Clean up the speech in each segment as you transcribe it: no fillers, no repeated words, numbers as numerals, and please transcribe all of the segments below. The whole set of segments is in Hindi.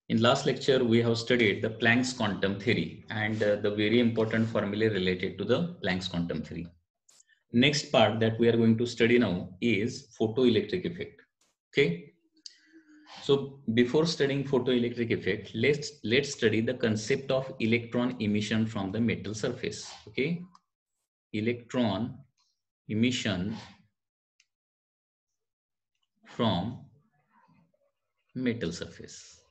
In last lecture, we have studied the Planck's quantum theory and the very important formulae related to the Planck's quantum theory. Next part that we are going to study now is photoelectric effect. Okay. So before studying photoelectric effect, let's study the concept of electron emission from the metal surface. Okay. Electron emission from metal surface.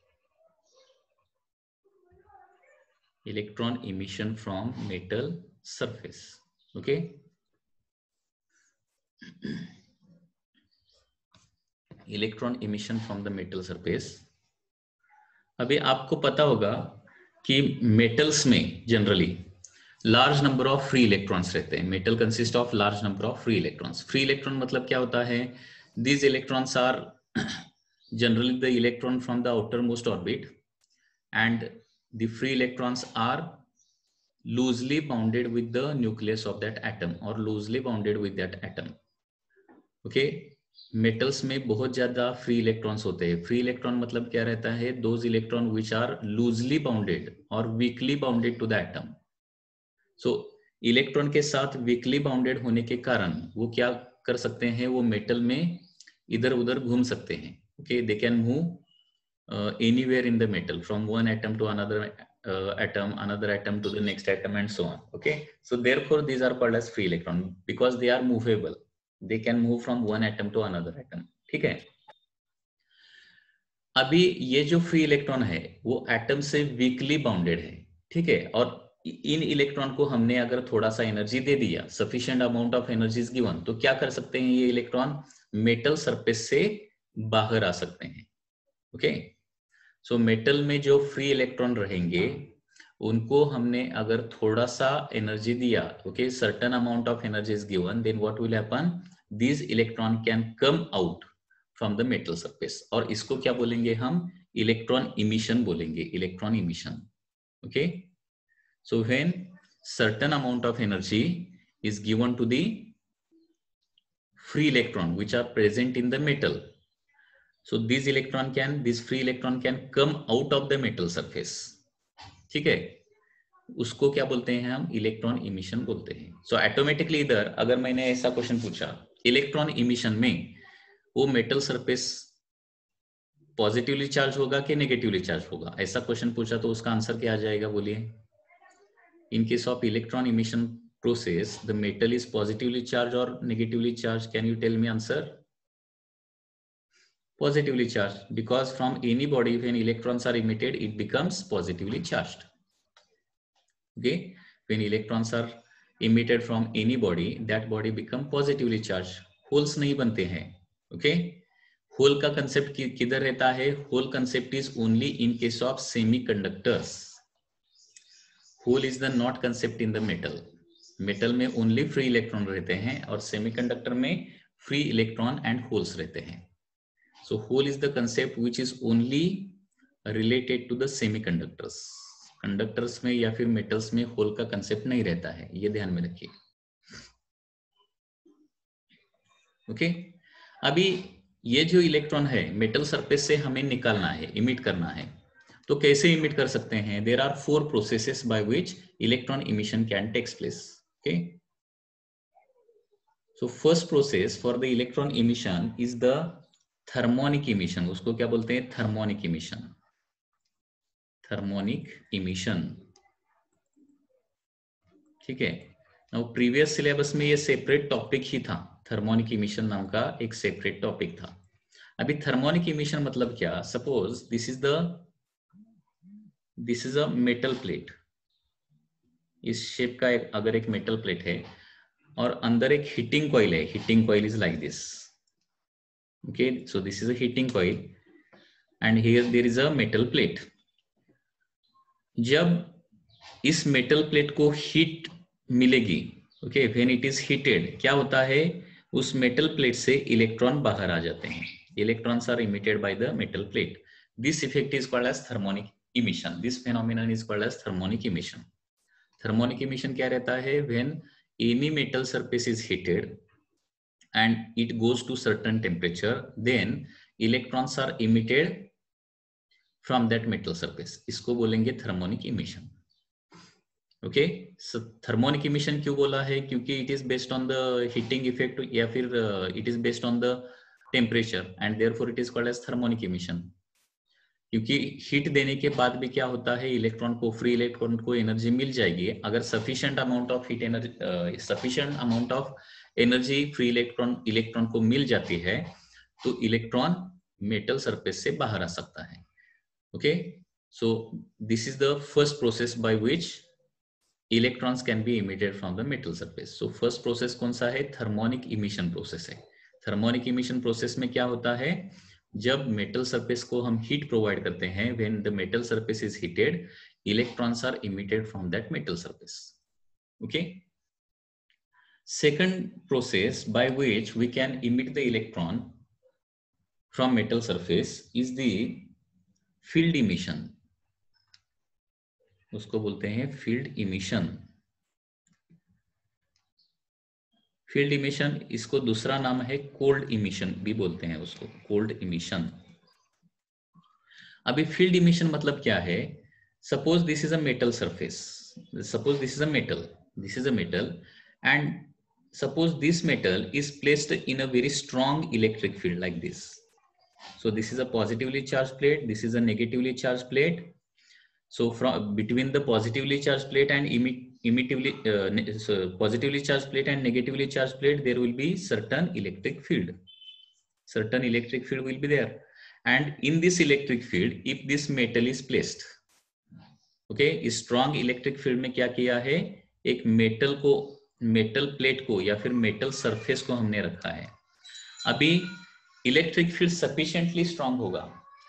Electron emission from metal surface. Okay. Electron emission from the metal surface. अभी आपको पता होगा कि मेटल्स में generally large number of free electrons रहते हैं. Metal consist of large number of free electrons. Free electron मतलब क्या होता है? These electrons are generally the electron from the outer most orbit and the free electrons are loosely bounded with the nucleus of that atom और loosely bounded with that atom. Okay. Metals में बहुत ज्यादा फ्री इलेक्ट्रॉन्स होते हैं. फ्री इलेक्ट्रॉन मतलब क्या रहता है? Those electron which are loosely bounded और weakly bounded to the atom. So electron के साथ वीकली बाउंडेड होने के कारण वो क्या कर सकते हैं? वो मेटल में इधर उधर घूम सकते हैं. Okay. They can move anywhere in the metal from one atom to another another atom to the next atom and so on. Okay. So therefore these are called as free electron because they are movable. They can move from one atom to another atom. ठीक है. अभी ये जो फ्री इलेक्ट्रॉन है वो एटम से वीकली बाउंडेड है. ठीक है. और इन इलेक्ट्रॉन को हमने अगर थोड़ा सा एनर्जी दे दिया, sufficient amount of energy is given, तो क्या कर सकते हैं? ये इलेक्ट्रॉन मेटल सरफेस से बाहर आ सकते हैं. ओके. सो मेटल में जो फ्री इलेक्ट्रॉन रहेंगे उनको हमने अगर थोड़ा सा एनर्जी दिया, okay, certain amount of energy is given, then what will happen? This electron can come out from the metal surface. और इसको क्या बोलेंगे हम? इलेक्ट्रॉन इमिशन बोलेंगे. Electron emission. Okay. So when certain amount of energy is given to the free electron which are present in the metal, so this free electron can come out of the metal surface. ठीक है. उसको क्या बोलते हैं हम? इलेक्ट्रॉन इमिशन बोलते हैं. सो ऑटोमेटिकली इधर अगर मैंने ऐसा क्वेश्चन पूछा, इलेक्ट्रॉन इमिशन में वो मेटल सरफेस पॉजिटिवली चार्ज होगा कि नेगेटिवली चार्ज होगा, ऐसा क्वेश्चन पूछा तो उसका आंसर क्या आ जाएगा? बोलिए. In case of electron emission process the metal is positively charge और negatively charge. Can you tell me answer? Positively charged, because from any body when electrons are emitted it becomes positively charged. Okay. When electrons are emitted from any body, that body become positively charged. Holes नहीं बनते हैं. ओके. होल का कंसेप्ट किधर रहता है? Hole concept is only in case of semiconductors. Hole is the not concept in the metal. Metal में ओनली फ्री इलेक्ट्रॉन रहते हैं और सेमीकंडक्टर में फ्री इलेक्ट्रॉन एंड होल्स रहते हैं. So hole is the concept which is only related to the semiconductors. Conductors में या फिर मेटल्स में होल का कंसेप्ट नहीं रहता है, ये ध्यान में रखिए. ओके. अभी ये जो इलेक्ट्रॉन है मेटल सरफेस से हमें निकालना है, इमिट करना है. तो कैसे इमिट कर सकते हैं? There are 4 processes by which electron emission can takes place. Okay. So first process for the electron emission is the thermionic emission. उसको क्या बोलते हैं? Thermionic emission. Thermionic emission. ठीक है. नाउ प्रीवियस सिलेबस में ये सेपरेट टॉपिक ही था. थर्मोनिक इमिशन नाम का एक सेपरेट टॉपिक था. अभी थर्मोनिक इमिशन मतलब क्या? Suppose this is a metal plate. इस शेप का अगर एक मेटल प्लेट है और अंदर एक हीटिंग कॉइल है. Heating coil is like this. Okay, so this is a heating coil and here there is a metal plate. जब इस मेटल प्लेट को हीट मिलेगी, okay, when it is heated, क्या होता है? उस मेटल प्लेट से इलेक्ट्रॉन बाहर आ जाते हैं. Electrons are emitted by the metal plate. This effect is called as thermonic emission. This phenomenon is called as thermonic emission. Thermonic emission क्या रहता है? When any metal surface is heated and it goes to certain temperature, then electrons are emitted from that metal surface, इसको बोलेंगे thermionic emission. Okay, so thermionic emission क्यों बोला है? क्योंकि it is based on the heating effect, या फिर it is based on the temperature, and therefore it is called as thermionic emission. क्योंकि हीट देने के बाद भी क्या होता है, इलेक्ट्रॉन को, फ्री इलेक्ट्रॉन को एनर्जी मिल जाएगी अगर sufficient amount of heat energy, sufficient amount of energy free electron को मिल जाती है, तो इलेक्ट्रॉन मेटल सरफेस से बाहर आ सकता है। Okay, so this is the first process by which electrons can be emitted from the metal surface. So first process कौन सा है? थर्मोनिक इमिशन प्रोसेस है। थर्मोनिक इमिशन प्रोसेस में क्या होता है, जब मेटल सरफेस को हम हीट प्रोवाइड करते हैं, when the metal surface is heated, electrons are emitted from that metal surface. Okay, second process by which we can emit the electron from metal surface is the field emission, उसको बोलते हैं फील्ड इमिशन। फील्ड इमिशन, इसको दूसरा नाम है कोल्ड इमिशन भी बोलते हैं उसको, कोल्ड इमिशन। अभी फील्ड इमिशन मतलब क्या है? Suppose this is a metal surface, suppose this is a metal, this is a metal, and suppose this metal is placed in a very strong electric field like this. So this is a positively charged plate, this is a negatively charged plate. So from between the positively charged plate and positively charged plate and negatively charged plate, there will be certain electric field. Certain electric field will be there, and in this electric field, if this metal is placed, okay, strong electric field में क्या किया है, एक मेटल को, मेटल प्लेट को या फिर मेटल सरफेस को हमने रखा है। अभी इलेक्ट्रिक फील्ड सफिशिएंटली स्ट्रांग होगा।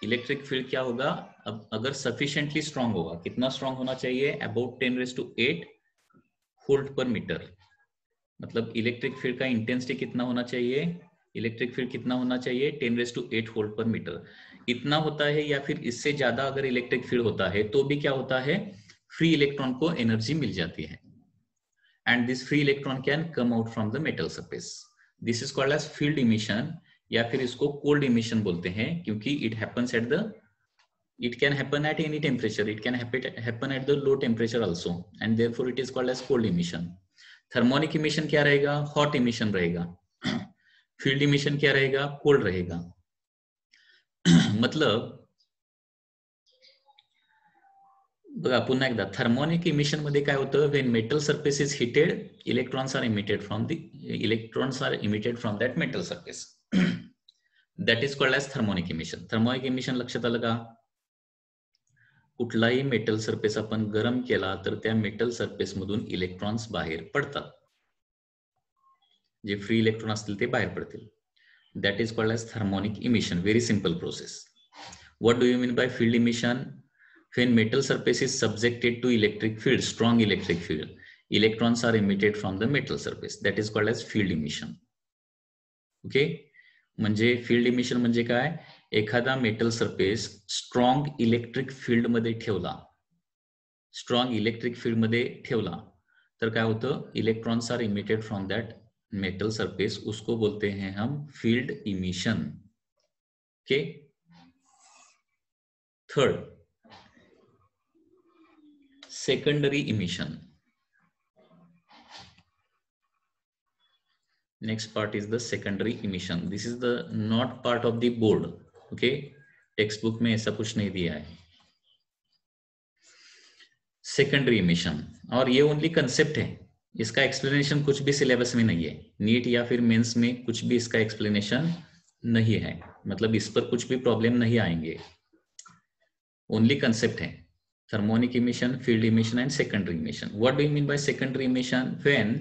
इलेक्ट्रिक फील्ड क्या होगा, अब अगर सफिशिएंटली स्ट्रांग होगा, कितना स्ट्रांग होना चाहिए? अबाउट 10⁸ वोल्ट पर मीटर। मतलब इलेक्ट्रिक फील्ड का इंटेंसिटी कितना होना चाहिए? इलेक्ट्रिक फील्ड कितना होना चाहिए? 10⁸ वोल्ट पर मीटर। इतना होता है, या फिर इससे ज्यादा अगर इलेक्ट्रिक फील्ड होता है तो भी क्या होता है, फ्री इलेक्ट्रॉन को एनर्जी मिल जाती है, and this free electron can come out from the metal surface. This is called as field emission, या फिर इसको cold emission बोलते हैं, क्योंकि it happens at the, it can happen at any temperature, it can happen at the low temperature also, and therefore it is called as cold emission. Thermonic emission क्या रहेगा? hot emission रहेगा. field emission क्या रहेगा? cold रहेगा. मतलब बघा पुन्हा एकदा, थर्मोनिक इमिशन मध्ये काय होतं, when metal surface is heated, electrons are emitted from that metal surface, that is called as thermionic emission. Thermionic emission लक्षात आलं का? कुठलाही मेटल सरफेस आपण गरम केला तर त्या मेटल सरफेस मधून इलेक्ट्रॉन्स बाहेर पडतात, जे फ्री इलेक्ट्रॉन असतील ते बाहेर पडतील. That is called as thermionic emission. Very simple process. What do you mean by field emission? When metal surface is subjected to electric field, strong electric field, electrons are emitted from the metal surface. That is called as field emission. Okay, म्हणजे field emission म्हणजे काय? एखादा metal surface strong electric field मध्ये ठेवला, स्ट्रॉंग इलेक्ट्रिक फील्ड मध्ये ठेवला तर काय होतं, electrons are emitted from that metal surface, उसको बोलते हैं हम field emission. Okay, third, secondary emission. Next part is the secondary emission. This is the not part of the board. Okay, textbook में ऐसा कुछ नहीं दिया है. Secondary emission, और ये ओनली कंसेप्ट है, इसका एक्सप्लेनेशन कुछ भी सिलेबस में नहीं है. नीट या फिर मेंस में कुछ भी इसका एक्सप्लेनेशन नहीं है, मतलब इस पर कुछ भी प्रॉब्लम नहीं आएंगे, ओनली कंसेप्ट है. Thermonic emission, field emission, and secondary emission. What do you mean by secondary emission? When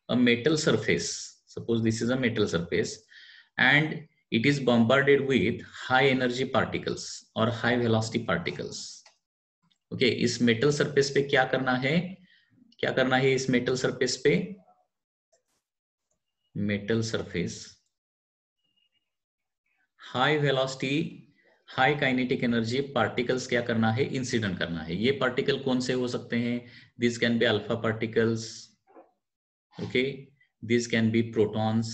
a metal surface, suppose this is a metal surface, and it is bombarded with high energy particles or high velocity particles. Okay, इस metal surface पे क्या करना है? क्या करना है इस metal surface पे? Metal surface, high velocity, high kinetic energy particles क्या करना है? इंसिडेंट करना है. ये पार्टिकल कौन से हो सकते हैं? This can be alpha particles, okay, this can be protons,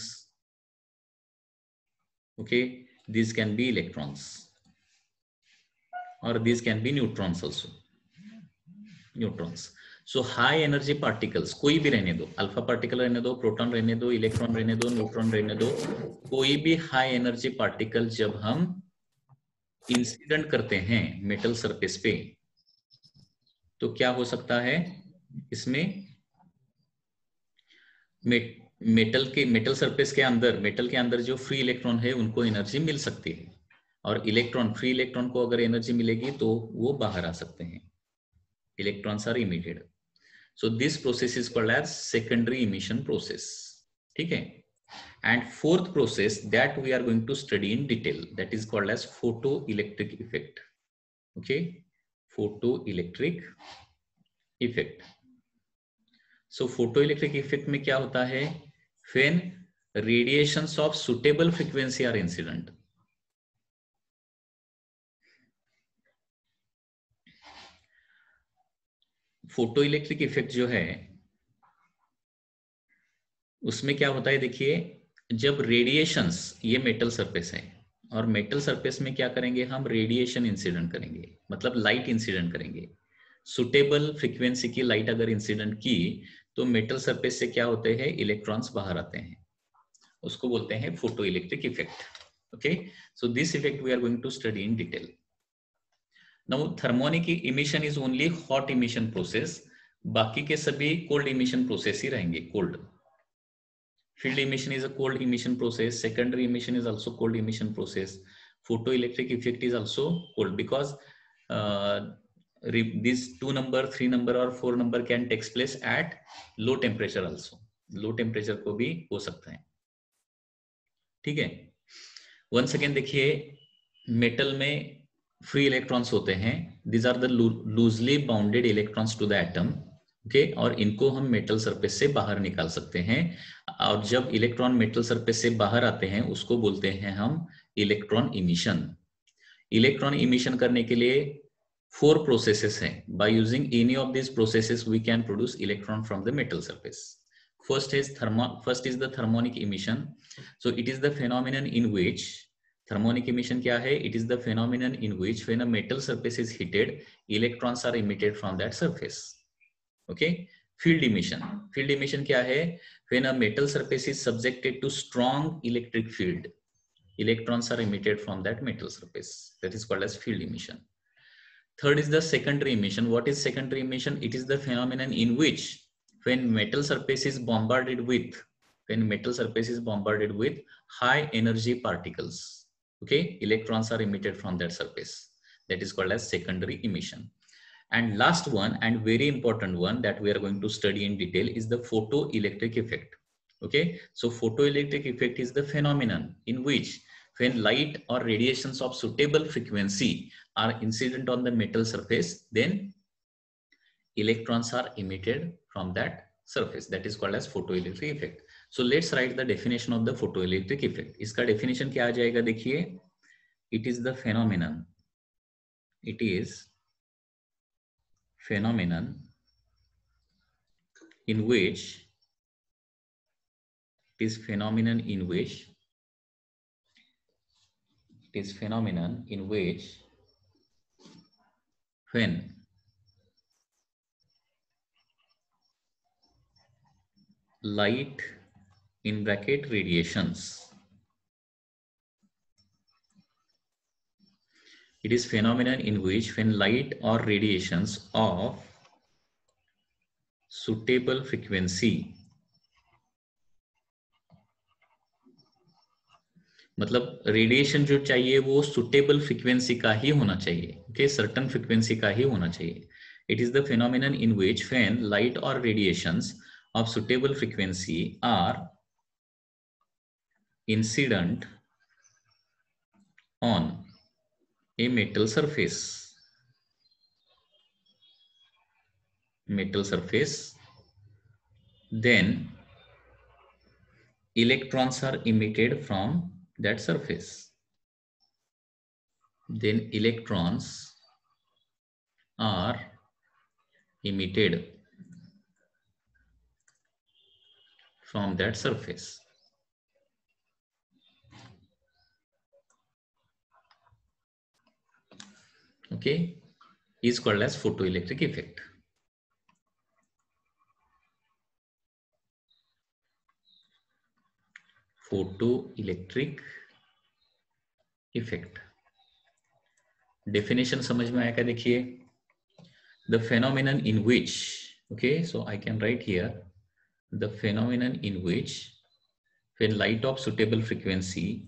okay, this can be electrons. or these can be neutrons also. Neutrons. So high energy particles कोई भी रहने दो, अल्फा पार्टिकल रहने दो, प्रोटॉन रहने दो, इलेक्ट्रॉन रहने दो, न्यूट्रॉन रहने दो, कोई भी हाई एनर्जी पार्टिकल जब हम इंसिडेंट करते हैं मेटल सरफेस पे, तो क्या हो सकता है इसमें, मेटल सरफेस के अंदर, मेटल के अंदर जो फ्री इलेक्ट्रॉन है उनको एनर्जी मिल सकती है, और इलेक्ट्रॉन, फ्री इलेक्ट्रॉन को अगर एनर्जी मिलेगी तो वो बाहर आ सकते हैं, electrons are emitted. So this process is called as secondary emission process. ठीक है. And fourth process that we are going to study in detail, that is called as photoelectric effect. Okay, photoelectric effect. So photoelectric effect में क्या होता है? When radiations of suitable frequency are incident. Photoelectric effect जो है उसमें क्या होता है, देखिए, जब रेडिएशंस, ये मेटल सरफेस है और मेटल सरफेस में क्या करेंगे हम, रेडिएशन इंसिडेंट करेंगे, मतलब लाइट इंसिडेंट करेंगे. सुटेबल फ्रीक्वेंसी की लाइट अगर इंसिडेंट की तो मेटल सरफेस से क्या होते हैं, इलेक्ट्रॉन्स बाहर आते हैं, उसको बोलते हैं photo electric effect. Okay, so this effect we are going to study in detail. Now thermionic emission is only hot emission process, बाकी के सभी कोल्ड इमिशन प्रोसेस ही रहेंगे. Cold field emission is a cold emission process, secondary emission is also cold emission process, photoelectric effect is also cold, because these 2 number, 3 number or 4 number can takes place at low temperature also. low temperature को भी हो सकता है. ठीक है. once again देखिए, मेटल में फ्री इलेक्ट्रॉन्स होते हैं, these are the loosely bounded electrons to the atom. Okay, और इनको हम मेटल सरफेस से बाहर निकाल सकते हैं, और जब इलेक्ट्रॉन मेटल सरफेस से बाहर आते हैं उसको बोलते हैं हम इलेक्ट्रॉन इमिशन. इलेक्ट्रॉन इमिशन करने के लिए 4 प्रोसेसेस हैं. By using any of this processes we can produce electron from the metal surface. First is the thermionic emission. So it is the phenomenon in which, thermionic emission क्या है, it is the phenomenon in which when a metal surface is heated, electrons are emitted from that surface. Okay, field emission. Field emission क्या है? When a metal surface is subjected to strong electric field, electrons are emitted from that metal surface. That is called as field emission. Third is the secondary emission. What is secondary emission? It is the phenomenon in which when metal surface is bombarded with, high energy particles, okay, electrons are emitted from that surface. That is called as secondary emission. And last one, and very important one that we are going to study in detail, is the photoelectric effect. Okay, so photoelectric effect is the phenomenon in which when light or radiations of suitable frequency are incident on the metal surface, then electrons are emitted from that surface. That is called as photoelectric effect. So let's write the definition of the photoelectric effect. इसका definition क्या आ जाएगा, देखिए, it is the phenomenon, it is phenomenon in which, when light in bracket radiations, it is phenomenon in which when light or radiations of suitable frequency, मतलब रेडिएशन जो चाहिए वो सुटेबल फ्रीक्वेंसी का ही होना चाहिए. ओके, सर्टन फ्रीक्वेंसी का ही होना चाहिए. It is the phenomenon in which when light और radiations of suitable frequency are incident on a metal surface, then electrons are emitted from that surface. Then electrons are emitted from that surface. okay, is called as photoelectric effect. Photoelectric effect. Definition समझ में आया क्या? देखिए, the phenomenon in which, okay, so I can write here, the phenomenon in which when light of suitable frequency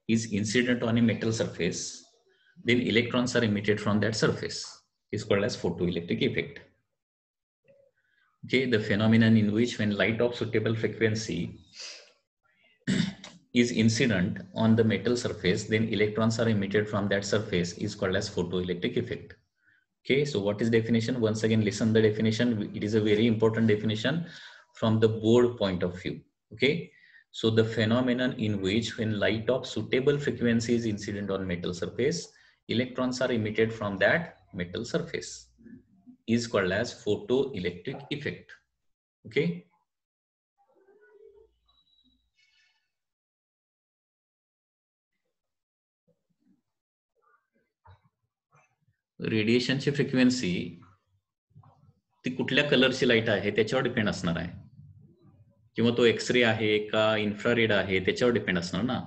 is incident on a metal surface, then electrons are emitted from that surface, is called as photoelectric effect. Okay, the phenomenon in which when light of suitable frequency is incident on the metal surface, then electrons are emitted from that surface, is called as photoelectric effect. Okay, so what is definition? Once again, listen the definition. It is a very important definition from the board point of view. Okay, so the phenomenon in which when light of suitable frequency is incident on metal surface, electrons are emitted from that metal surface, is called as photoelectric effect. Okay. रेडिएशनची फ्रिक्वेन्सी ती कुठल्या कलरची लाईट आहे त्याच्यावर डिपेंड असणार आहे, किंवा तो एक्सरे आहे का इन्फ्रारेड आहे त्याच्यावर डिपेंड असणार ना.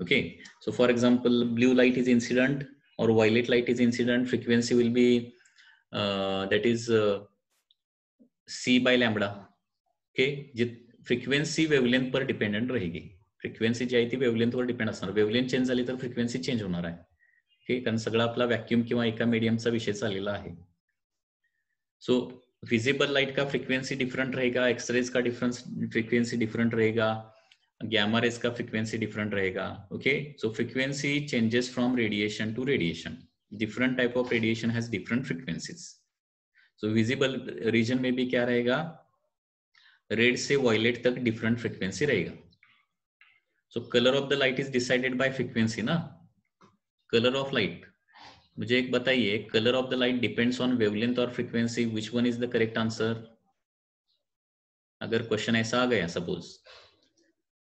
Okay, so for example blue light is incident और violet light is incident, frequency will be that is c/λ. Okay, जी फ्रिक्वेन्सी वेवलेंथ पर डिपेंडेंट रहेगी. फ्रिक्वेन्सी जी आहे ती वेवलेंथवर डिपेंड असणार. वेवलेंथ चेंज झाली तर फ्रिक्वेन्सी चेंज होणार आहे. ओके, कारण सगळा आपला व्हॅक्यूम किंवा एका मीडियमचा विषय चाललेला आहे. सो विजिबल लाइट का फ्रीक्वेंसी डिफरेंट रहेगा, एक्सरेज का डिफरेंस फ्रीक्वेंसी डिफरेंट रहेगा, गैमा रेज का फ्रीक्वेंसी डिफरेंट रहेगा. Okay, so frequency changes from radiation to radiation. Different type of radiation has different frequencies. So visible region में भी क्या रहेगा, रेड से वायलेट तक डिफरेंट फ्रीक्वेंसी रहेगा. So colour of the light is decided by frequency ना. कलर ऑफ लाइट, मुझे एक बताइए, colour of the light depends on wavelength और frequency, which one is the correct answer? अगर क्वेश्चन ऐसा आ गया, suppose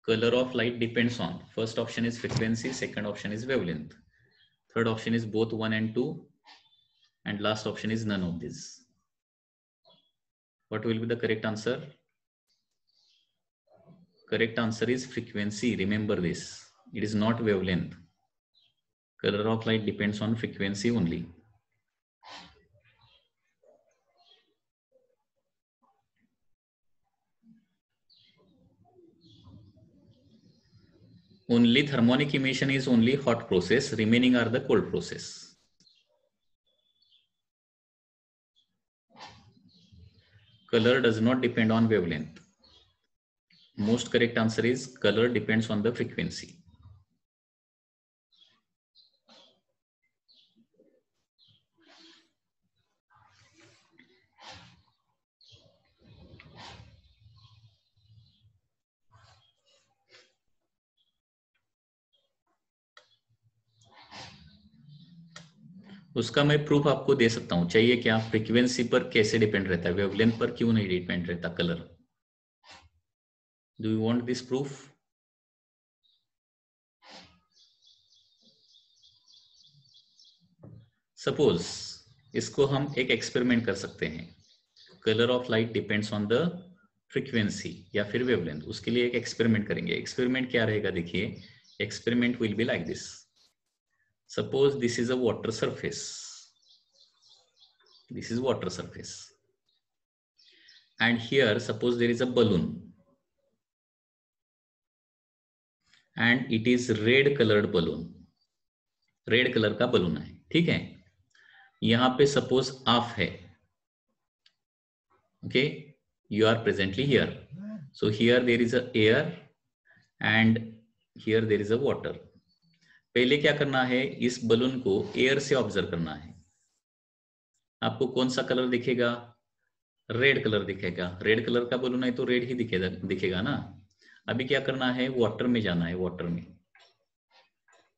colour of light depends on, first option is frequency, second option is wavelength, third option is both 1 and 2, and last option is none of these. What will be the correct answer? Correct answer is frequency. Remember this, it is not wavelength. Color of light depends on frequency only. Only thermonic emission is only hot process, remaining are the cold process. Color does not depend on wavelength. Most correct answer is color depends on the frequency. उसका मैं प्रूफ आपको दे सकता हूं, चाहिए क्या? फ्रीक्वेंसी पर कैसे डिपेंड रहता है, वेवलेंथ पर क्यों नहीं डिपेंड रहता colour? Do you want this proof? Suppose इसको हम एक एक्सपेरिमेंट कर सकते हैं, colour of light depends on the frequency या फिर वेवलेंथ. उसके लिए एक एक्सपेरिमेंट करेंगे. एक्सपेरिमेंट क्या रहेगा, देखिए, experiment will be like this. Suppose this is a water surface. This is water surface. And here, suppose there is a balloon. And it is red colored balloon. Red color का balloon है, ठीक है. यहाँ पे suppose off है. Okay, you are presently here. So here there is a air and here there is a water. पहले क्या करना है, इस बलून को एयर से ऑब्जर्व करना है. आपको कौन सा कलर दिखेगा? रेड कलर दिखेगा. रेड कलर का बलून है तो रेड ही दिखेगा ना. अभी क्या करना है, वाटर में जाना है.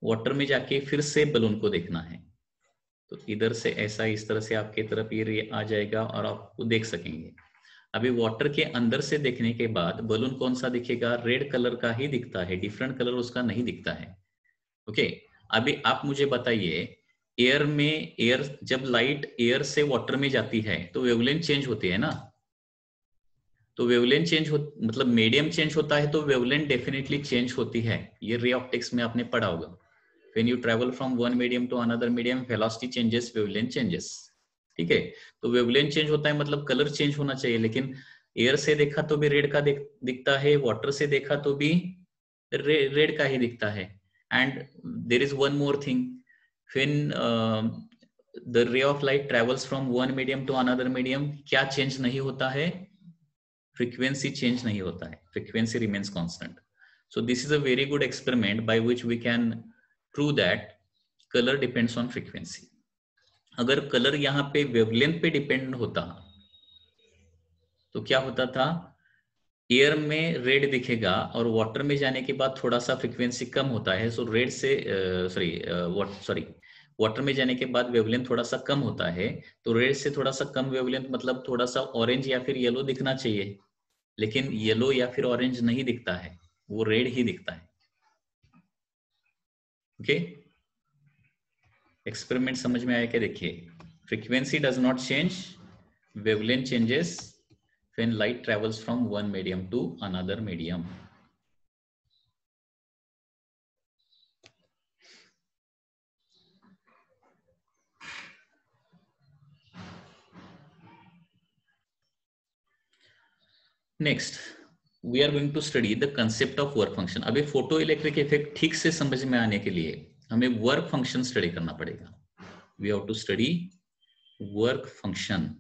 वाटर में जाके फिर से बलून को देखना है. तो इधर से ऐसा, इस तरह से आपके तरफ ये आ जाएगा और आपको देख सकेंगे. अभी वाटर के अंदर से देखने के बाद बलून कौन सा दिखेगा? रेड कलर का ही दिखता है, डिफरेंट कलर उसका नहीं दिखता है. ओके, अभी आप मुझे बताइए, एयर में, एयर जब लाइट एयर से वाटर में जाती है तो वेवलेंथ चेंज होती है ना, तो वेवलेंथ चेंज हो मतलब मीडियम चेंज होता है तो वेवलेंथ डेफिनेटली चेंज होती है। ये रे ऑप्टिक्स में आपने पढ़ा होगा। When you travel from one medium to another medium, velocity changes, wavelength changes. ठीक है, तो वेवलेंथ चेंज होता है मतलब कलर चेंज होना चाहिए, लेकिन एयर से देखा तो भी रेड का दिखता है, वाटर से देखा तो भी रेड का ही दिखता है। And there is one more thing, when the ray of light travels from one medium to another medium, क्या चेंज नहीं होता है? फ्रीक्वेंसी चेंज नहीं होता है, frequency remains constant. So this is a very good experiment by which we can prove that colour depends on frequency. अगर कलर यहाँ पे वेवलेंथ पे डिपेंड होता तो क्या होता था? एयर में रेड दिखेगा और वाटर में जाने के बाद थोड़ा सा फ्रीक्वेंसी कम होता है, सो रेड से वाटर में जाने के बाद वेवलेंथ थोड़ा सा कम होता है, तो रेड से थोड़ा सा कम वेवलेंथ मतलब थोड़ा सा ऑरेंज या फिर येलो दिखना चाहिए, लेकिन येलो या फिर ऑरेंज नहीं दिखता है, वो रेड ही दिखता है। ओके, एक्सपेरिमेंट समझ में आया क्या? देखिए, frequency does not change, wavelength changes when light travels from one medium to another medium. Next we are going to study the concept of work function. अभी फोटो इलेक्ट्रिक इफेक्ट ठीक से समझ में आने के लिए हमें वर्क फंक्शन स्टडी करना पड़ेगा। We have to study work function.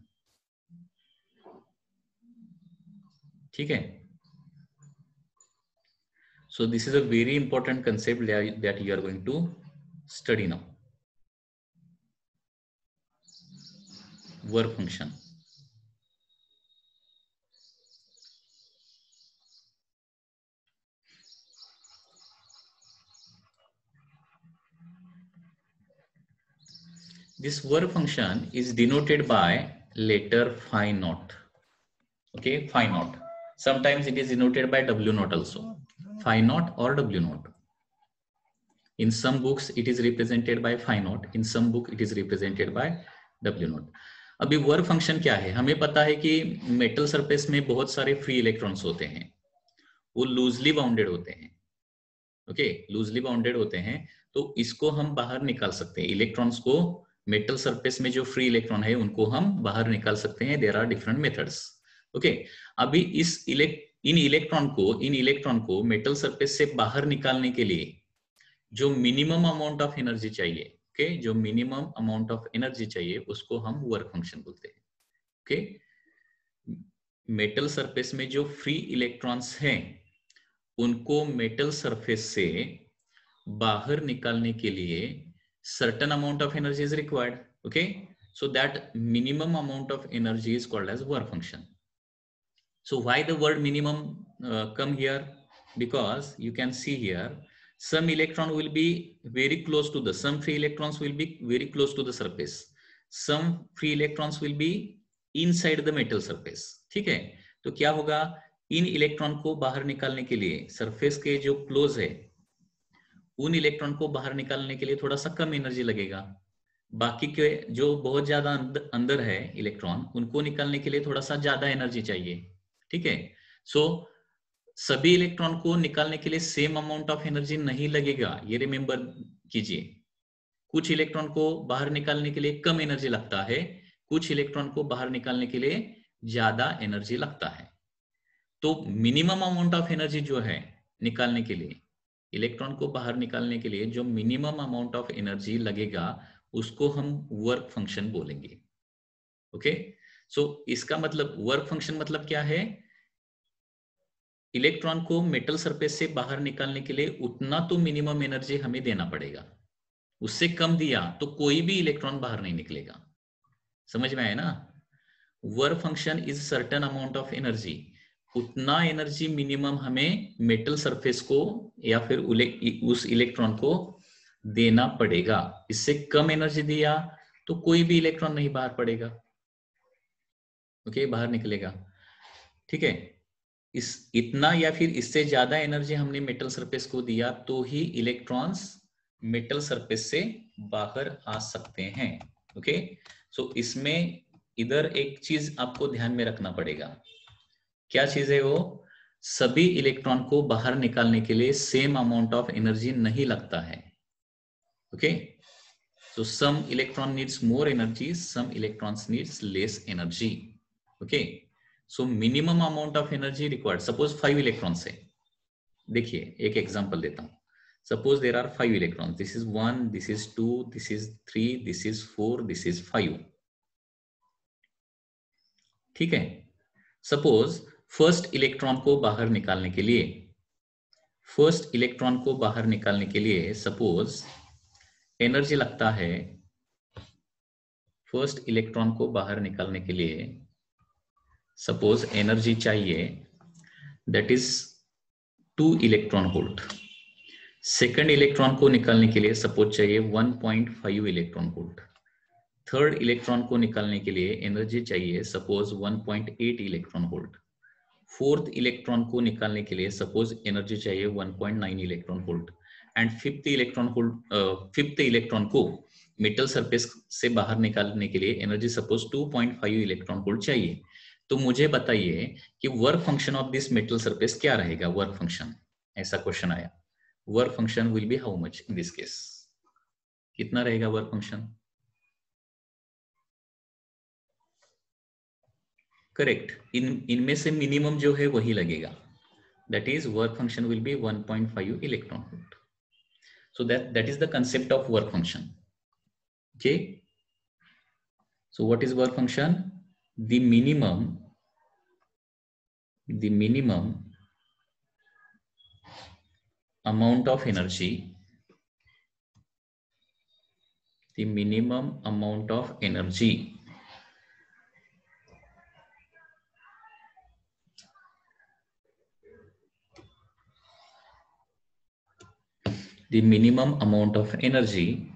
ठीक है, so this is a very important concept that you are going to study now. Work function. This work function is denoted by letter phi naught. Okay, phi naught. Sometimes it is denoted by W naught also. Phi naught or W naught. In some books it is represented by phi naught. In some book it is represented by W naught. अभी वर्क फंक्शन क्या है? हमें पता है कि मेटल सरफेस में बहुत सारे फ्री इलेक्ट्रॉन्स होते हैं, वो लूजली बाउंडेड होते हैं। ओके, लूजली बाउंडेड होते हैं, तो इसको हम बाहर निकाल सकते हैं। इलेक्ट्रॉन्स को, मेटल सरफेस में जो फ्री इलेक्ट्रॉन है उनको हम बाहर निकाल सकते हैं। There are different methods. Okay, अभी इन इलेक्ट्रॉन को मेटल सरफेस से बाहर निकालने के लिए जो मिनिमम अमाउंट ऑफ एनर्जी चाहिए, ओके, जो मिनिमम अमाउंट ऑफ एनर्जी चाहिए उसको हम वर्क फंक्शन बोलते हैं। ओके, मेटल सरफेस में जो फ्री इलेक्ट्रॉन्स हैं उनको मेटल सरफेस से बाहर निकालने के लिए certain amount of energy is required. Okay, so that minimum amount of energy is called as work function. So why the word minimum come here? Because you can see here some electron will be very close to the, some free electrons will be very close to the surface, some free electrons will be inside the metal surface. ठीक है, तो क्या होगा? इन इलेक्ट्रॉन को बाहर निकालने के लिए सरफेस के जो क्लोज है उन इलेक्ट्रॉन को बाहर निकालने के लिए थोड़ा सा कम एनर्जी लगेगा, बाकी के जो बहुत ज्यादा अंदर है इलेक्ट्रॉन उनको निकालने के लिए थोड़ा सा ज्यादा एनर्जी चाहिए। ठीक है, सो सभी इलेक्ट्रॉन को निकालने के लिए सेम अमाउंट ऑफ एनर्जी नहीं लगेगा, ये रिमेंबर कीजिए। कुछ इलेक्ट्रॉन को बाहर निकालने के लिए कम एनर्जी लगता है, कुछ इलेक्ट्रॉन को बाहर निकालने के लिए ज्यादा एनर्जी लगता है। तो मिनिमम अमाउंट ऑफ एनर्जी जो है निकालने के लिए, इलेक्ट्रॉन को बाहर निकालने के लिए जो मिनिमम अमाउंट ऑफ एनर्जी लगेगा उसको हम वर्क फंक्शन बोलेंगे। ओके, सो इसका मतलब वर्क फंक्शन मतलब क्या है? इलेक्ट्रॉन को मेटल सरफेस से बाहर निकालने के लिए उतना तो मिनिमम एनर्जी हमें देना पड़ेगा, उससे कम दिया तो कोई भी इलेक्ट्रॉन बाहर नहीं निकलेगा। समझ में आया ना? Work function is certain amount of energy, उतना एनर्जी मिनिमम हमें मेटल सरफेस को या फिर उस इलेक्ट्रॉन को देना पड़ेगा। इससे कम एनर्जी दिया तो कोई भी इलेक्ट्रॉन नहीं बाहर पड़ेगा, ओके, बाहर निकलेगा। ठीक है, इतना या फिर इससे ज्यादा एनर्जी हमने मेटल सरफेस को दिया तो ही इलेक्ट्रॉन्स मेटल सरफेस से बाहर आ सकते हैं। ओके, सो इसमें इधर एक चीज आपको ध्यान में रखना पड़ेगा। क्या चीज है वो? सभी इलेक्ट्रॉन को बाहर निकालने के लिए सेम अमाउंट ऑफ एनर्जी नहीं लगता है। Okay, so some electron needs more energy, some electrons needs less energy. Okay, so minimum amount of energy required, suppose 5 electrons है। देखिए एक एग्जांपल देता हूं। suppose there are 5 electrons, this is 1, this is 2, this is 3, this is 4, this is 5। ठीक है, suppose फर्स्ट इलेक्ट्रॉन को बाहर निकालने के लिए, फर्स्ट इलेक्ट्रॉन को बाहर निकालने के लिए सपोज एनर्जी लगता है, फर्स्ट इलेक्ट्रॉन को बाहर निकालने के लिए सपोज एनर्जी चाहिए that is 2 electron volt. Second electron को निकालने के लिए सपोज चाहिए 1.5 इलेक्ट्रॉन वोल्ट। थर्ड इलेक्ट्रॉन को निकालने के लिए एनर्जी चाहिए suppose 1.8 electron volt. Fourth electron को निकालने के लिए सपोज एनर्जी चाहिए 1.9 electron volt. And fifth electron को मेटल सरफेस से बाहर निकालने के लिए एनर्जी सपोज 2.5 इलेक्ट्रॉन वोल्ट चाहिए। तो मुझे बताइए कि work function of this metal surface क्या रहेगा? वर्क फंक्शन, ऐसा क्वेश्चन आया, work function will be how much in this case? कितना रहेगा वर्क फंक्शन? करेक्ट, इनमें से मिनिमम जो है वही लगेगा, that is work function will be 1.5 electron volt. so that is the concept of work function. Okay, so what is work function? The minimum amount of energy, the minimum amount of energy the minimum amount of energy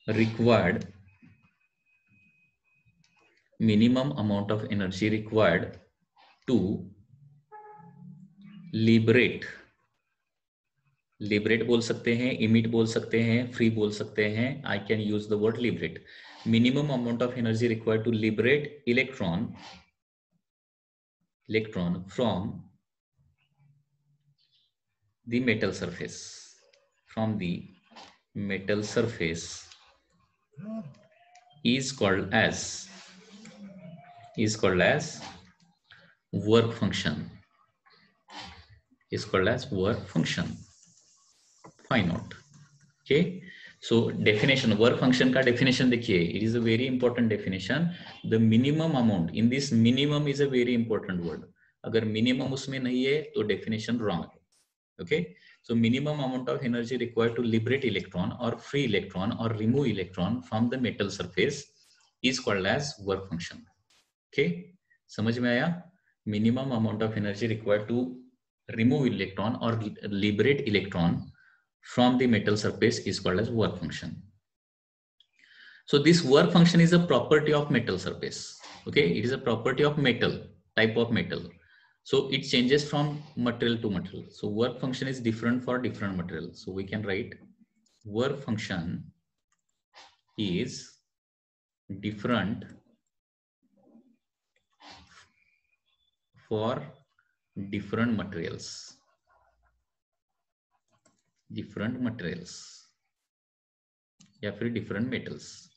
required, minimum amount of energy required to liberate, liberate बोल सकते हैं, इमिट बोल सकते हैं, फ्री बोल सकते हैं, I can use the word liberate. Minimum amount of energy required to liberate electron from the metal surface, from the metal surface is called as work function, is called as work function. Find out. Okay, so definition, work function का definition देखिए, it is a very important definition. The minimum amount, in this minimum is a very important word. अगर minimum उसमें नहीं है तो definition wrong है. Okay, so minimum amount of energy required to liberate electron or free electron or remove electron from the metal surface is called as work function. Okay, समझ में आया? Minimum amount of energy required to remove electron or liberate electron from the metal surface is called as work function. So this work function is a property of metal surface. Okay, it is a property of metal, type of metal. So it changes from material to material. So work function is different for different materials. So we can write work function is different for different materials. Different materials या फिर different metals.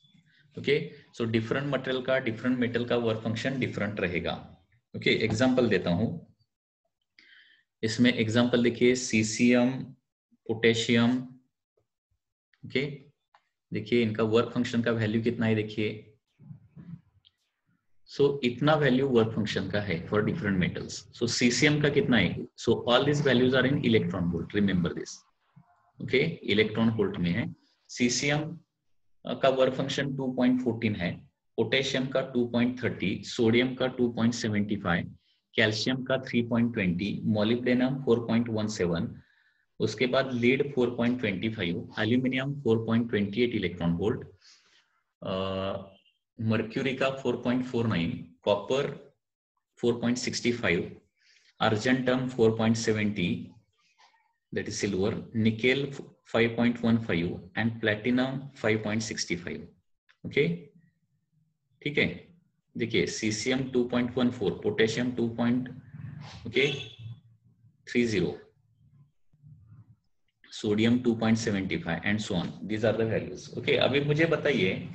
Okay, so different material का different metal का work function different रहेगा. Okay, एग्जाम्पल देता हूं, इसमें एग्जाम्पल देखिए, सीसियम, पोटेशियम। ओके, देखिए इनका वर्क फंक्शन का वैल्यू कितना है, देखिए सो इतना वैल्यू वर्क फंक्शन का है for different metals. So caesium का कितना है? So all this values are in electron volt, remember this. Okay, electron volt में है। सीसियम का वर्क फंक्शन 2.14 है, पोटेशियम का 2.30, सोडियम का 2.75, कैल्शियम का 3.20, मॉलिब्डेनम 4.17, उसके बाद lead 4.25, aluminium 4.28 electron volt, mercury का 4.49, copper 4.65, argentum 4.70, that is silver, nickel 5.15 and platinum 5.65. Okay, ठीक है। देखिए caesium 2.14, potassium 2.30, sodium 2.75 and so on, these are the values. Okay, अभी मुझे बताइए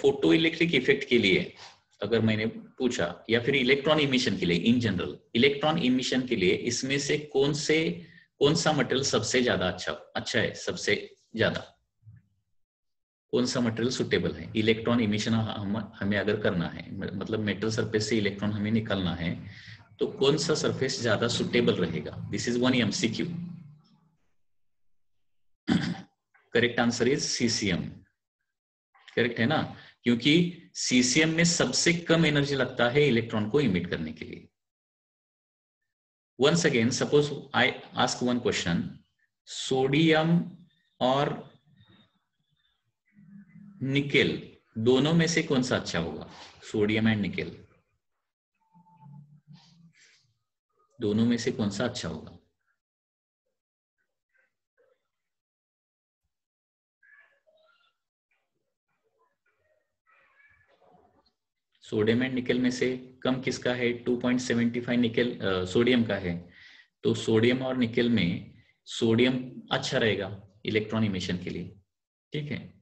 फोटो इलेक्ट्रिक इफेक्ट के लिए अगर मैंने पूछा, या फिर इलेक्ट्रॉन इमिशन के लिए इन जनरल, इलेक्ट्रॉन इमिशन के लिए इसमें से कौन सा मटेरियल सबसे ज्यादा अच्छा है, सबसे ज्यादा कौन सा मटेरियल सुटेबल है इलेक्ट्रॉन इमिशन हमें अगर करना है, मतलब मेटल सरफेस से इलेक्ट्रॉन हमें निकालना है, तो कौन सा सरफेस ज्यादा सुटेबल रहेगा? This is one MCQ. Correct answer is caesium. Correct है ना, क्योंकि सीसीएम में सबसे कम एनर्जी लगता है इलेक्ट्रॉन को इमिट करने के लिए। Once again, suppose I ask one question, sodium और निकेल दोनों में से कौन सा अच्छा होगा? सोडियम एंड निकेल दोनों में से कौन सा अच्छा होगा? सोडियम एंड निकेल में से कम किसका है? 2.75 निकेल सोडियम का है, तो सोडियम और निकेल में सोडियम अच्छा रहेगा इलेक्ट्रॉन इमिशन के लिए, ठीक है।